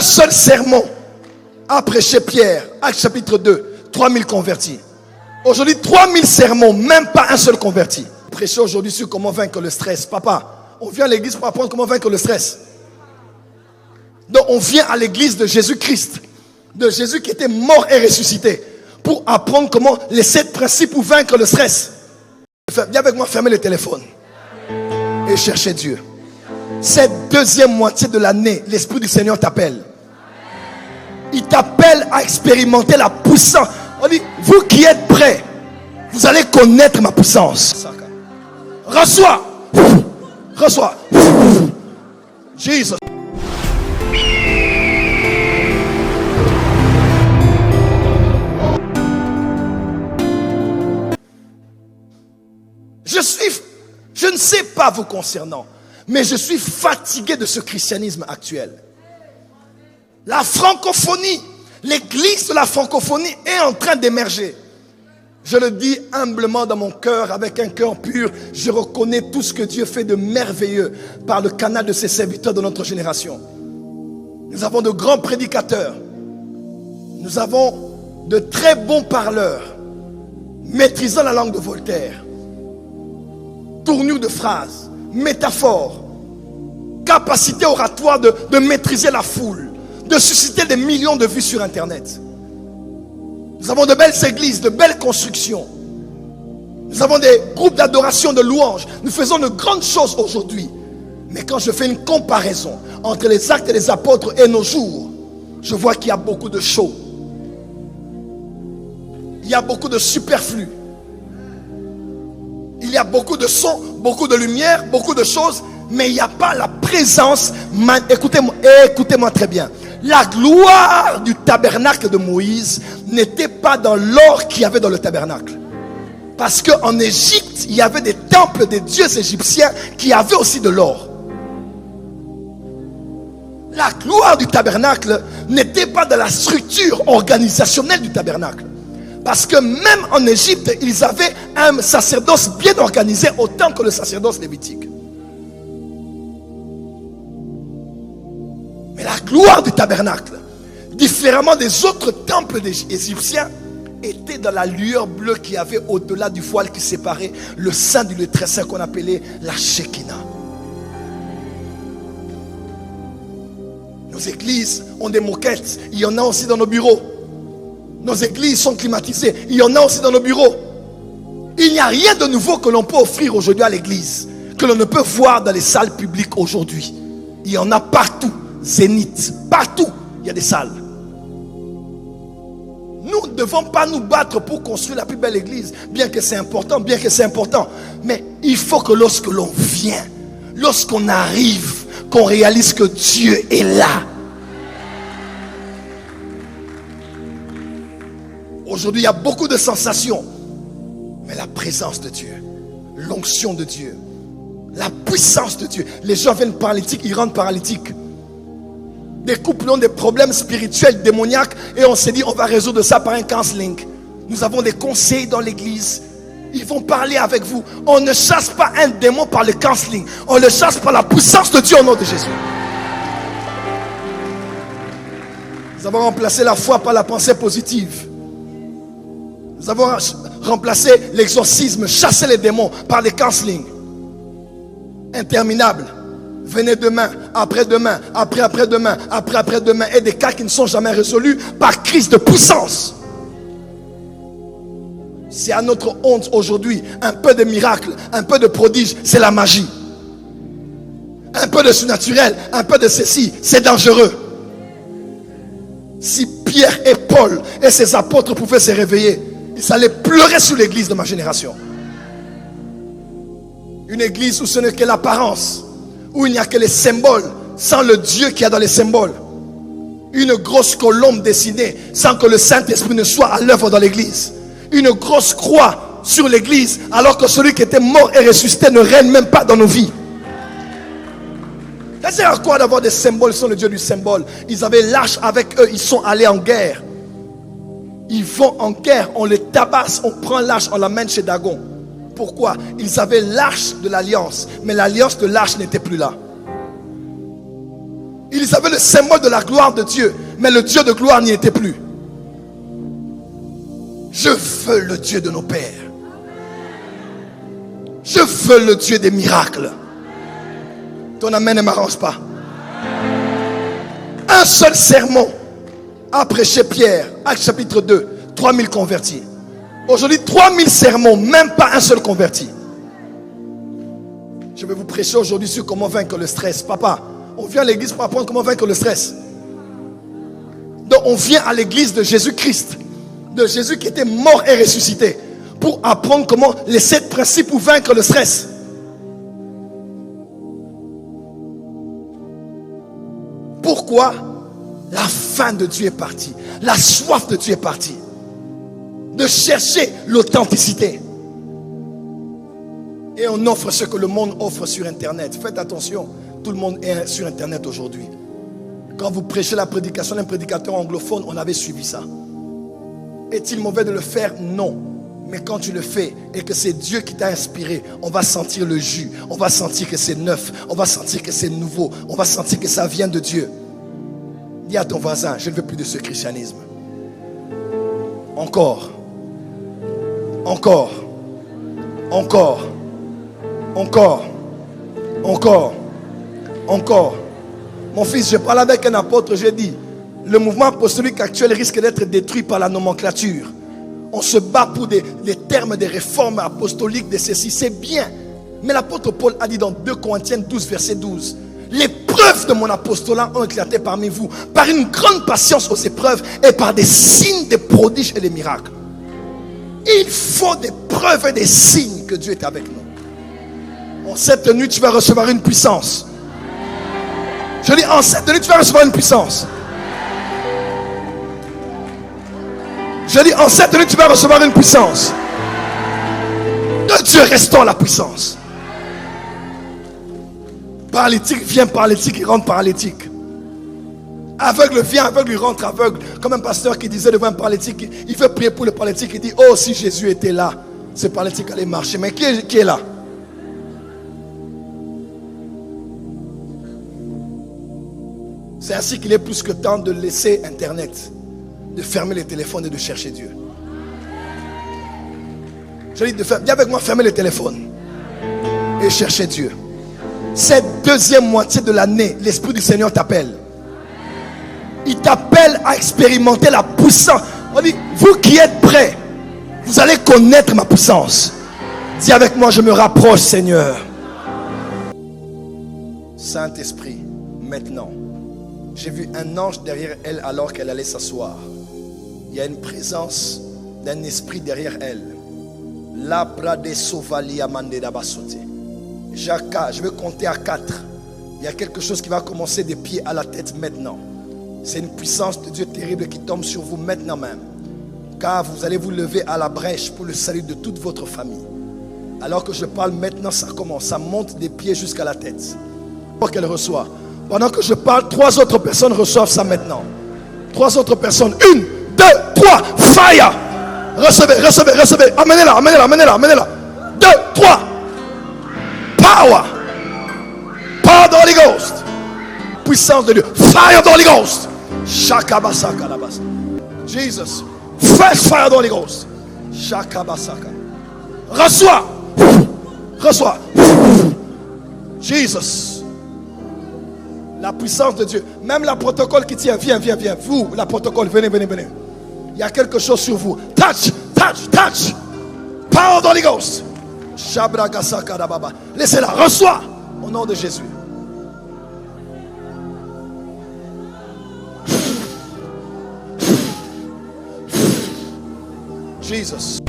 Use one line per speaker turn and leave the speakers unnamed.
seul sermon a prêché Pierre, Actes chapitre 2, 3000 convertis. Aujourd'hui, 3000 sermons, même pas un seul converti. Prêcher aujourd'hui sur comment vaincre le stress. Papa, on vient à l'église pour apprendre comment vaincre le stress. Donc on vient à l'église de Jésus-Christ, de Jésus qui était mort et ressuscité, pour apprendre comment les 7 principes pour vaincre le stress. Viens avec moi, fermez le téléphone et cherchez Dieu. Cette deuxième moitié de l'année, l'Esprit du Seigneur t'appelle. Il t'appelle à expérimenter la puissance. On dit, vous qui êtes prêts, vous allez connaître ma puissance. Reçois. Reçois. Jésus. Je ne sais pas vous concernant, mais je suis fatigué de ce christianisme actuel. La francophonie, l'église de la francophonie est en train d'émerger. Je le dis humblement dans mon cœur, avec un cœur pur. Je reconnais tout ce que Dieu fait de merveilleux par le canal de ses serviteurs de notre génération. Nous avons de grands prédicateurs. Nous avons de très bons parleurs, maîtrisant la langue de Voltaire. Tournure de phrases, métaphores, capacité oratoire de maîtriser la foule, de susciter des millions de vues sur Internet. Nous avons de belles églises, de belles constructions. Nous avons des groupes d'adoration, de louanges. Nous faisons de grandes choses aujourd'hui. Mais quand je fais une comparaison entre les actes des apôtres et nos jours, je vois qu'il y a beaucoup de show. Il y a beaucoup de superflu. Il y a beaucoup de sons, beaucoup de lumière, beaucoup de choses, mais il n'y a pas la présence. Écoutez-moi très bien. La gloire du tabernacle de Moïse n'était pas dans l'or qu'il y avait dans le tabernacle. Parce qu'en Égypte, il y avait des temples des dieux égyptiens qui avaient aussi de l'or. La gloire du tabernacle n'était pas dans la structure organisationnelle du tabernacle. Parce que même en Égypte, ils avaient un sacerdoce bien organisé autant que le sacerdoce lévitique. Mais la gloire du tabernacle, différemment des autres temples égyptiens, était dans la lueur bleue qu'il y avait au-delà du voile qui séparait le saint du lieu très saint qu'on appelait la Shekinah. Nos églises ont des moquettes, il y en a aussi dans nos bureaux. Nos églises sont climatisées, il y en a aussi dans nos bureaux. Il n'y a rien de nouveau que l'on peut offrir aujourd'hui à l'église, que l'on ne peut voir dans les salles publiques aujourd'hui. Il y en a partout, Zénith, partout, il y a des salles. Nous ne devons pas nous battre pour construire la plus belle église, bien que c'est important, mais il faut que lorsque l'on vient, lorsqu'on arrive, qu'on réalise que Dieu est là. Aujourd'hui, il y a beaucoup de sensations, mais la présence de Dieu, l'onction de Dieu, la puissance de Dieu. Les gens viennent paralytiques, ils rentrent paralytiques. Des couples ont des problèmes spirituels, démoniaques, et on s'est dit on va résoudre ça par un counseling. Nous avons des conseils dans l'église. Ils vont parler avec vous. On ne chasse pas un démon par le counseling, on le chasse par la puissance de Dieu au nom de Jésus. Nous avons remplacé la foi par la pensée positive. Nous avons remplacé l'exorcisme, chassé les démons par les counseling. Interminables. Venez demain, après-demain, après-après-demain, après-après-demain. Et des cas qui ne sont jamais résolus par crise de puissance. C'est à notre honte aujourd'hui. Un peu de miracle, un peu de prodige, c'est la magie. Un peu de surnaturel, un peu de ceci, c'est dangereux. Si Pierre et Paul et ses apôtres pouvaient se réveiller, ils allaient pleurer sur l'église de ma génération. Une église où ce n'est que l'apparence, où il n'y a que les symboles, sans le Dieu qui y a dans les symboles. Une grosse colombe dessinée, sans que le Saint-Esprit ne soit à l'œuvre dans l'église. Une grosse croix sur l'église, alors que celui qui était mort et ressuscité ne règne même pas dans nos vies. Ça sert à quoi d'avoir des symboles sans le Dieu du symbole? Ils avaient l'arche avec eux, ils sont allés en guerre. Ils vont en guerre, on les tabasse, on prend l'arche, on l'amène chez Dagon. Pourquoi? Ils avaient l'arche de l'alliance, mais l'alliance de l'arche n'était plus là. Ils avaient le symbole de la gloire de Dieu, mais le Dieu de gloire n'y était plus. Je veux le Dieu de nos pères. Je veux le Dieu des miracles. Ton amen ne m'arrange pas. Un seul sermon a prêché Pierre, Actes chapitre 2, 3000 convertis. Aujourd'hui, 3000 sermons, même pas un seul converti. Je vais vous prêcher aujourd'hui sur comment vaincre le stress. Papa, on vient à l'église pour apprendre comment vaincre le stress. Donc on vient à l'église de Jésus-Christ, de Jésus qui était mort et ressuscité, pour apprendre comment les 7 principes pour vaincre le stress. Pourquoi? La faim de Dieu est partie. La soif de Dieu est partie. De chercher l'authenticité. Et on offre ce que le monde offre sur Internet. Faites attention, tout le monde est sur Internet aujourd'hui. Quand vous prêchez la prédication d'un prédicateur anglophone, on avait suivi ça. Est-il mauvais de le faire? Non. Mais quand tu le fais et que c'est Dieu qui t'a inspiré, on va sentir le jus. On va sentir que c'est neuf. On va sentir que c'est nouveau. On va sentir que ça vient de Dieu. Dis à ton voisin, je ne veux plus de ce christianisme. Encore. Encore. Encore. Encore. Encore. Encore. Mon fils, je parle avec un apôtre, j'ai dit, le mouvement apostolique actuel risque d'être détruit par la nomenclature. On se bat pour des termes des réformes apostoliques de ceci, c'est bien. Mais l'apôtre Paul a dit dans 2 Corinthiens 12, verset 12, les preuves de mon apostolat ont éclaté parmi vous par une grande patience aux épreuves et par des signes, des prodiges et des miracles. Il faut des preuves et des signes que Dieu est avec nous. En cette nuit, tu vas recevoir une puissance. Je dis, en cette nuit, tu vas recevoir une puissance. Je dis, en cette nuit, tu vas recevoir une puissance. De Dieu restaure la puissance. Paralytique vient paralytique, il rentre paralytique. Aveugle vient aveugle, il rentre aveugle. Comme un pasteur qui disait devant un paralytique, il veut prier pour le paralytique, il dit, oh, si Jésus était là, ce paralytique allait marcher. Mais qui est là? C'est ainsi qu'il est plus que temps de laisser Internet, de fermer les téléphones et de chercher Dieu. Je dis, dis avec moi, fermer les téléphones et chercher Dieu. Cette deuxième moitié de l'année, l'Esprit du Seigneur t'appelle. Il t'appelle à expérimenter la puissance. On dit, vous qui êtes prêts, vous allez connaître ma puissance. Dis avec moi, je me rapproche, Seigneur. Saint-Esprit, maintenant. J'ai vu un ange derrière elle alors qu'elle allait s'asseoir. Il y a une présence d'un esprit derrière elle. Je vais compter à 4. Il y a quelque chose qui va commencer des pieds à la tête maintenant. C'est une puissance de Dieu terrible qui tombe sur vous maintenant même. Car vous allez vous lever à la brèche pour le salut de toute votre famille. Alors que je parle maintenant, ça commence. Ça monte des pieds jusqu'à la tête. Pour qu'elle reçoive. Pendant que je parle, 3 autres personnes reçoivent ça maintenant. 3 autres personnes. 1, 2, 3. Fire. Recevez, recevez, recevez. Amenez-la, amenez-la, amenez-la, amenez-la. 2, 3. Power. Power of the Holy Ghost. Puissance de Dieu. Fire of the Holy Ghost. Shakabasaka labasa. Jesus. Fresh fire of the Holy Ghost. Shakabasaka. Reçois. Reçois. Jesus. La puissance de Dieu. Même la protocole qui tient. Viens, viens, viens. Vous, la protocole, venez, venez, venez. Il y a quelque chose sur vous. Touch, touch, touch. Power of the Holy Ghost. Laissez-la. Reçois. Au nom de Jésus. Jesus.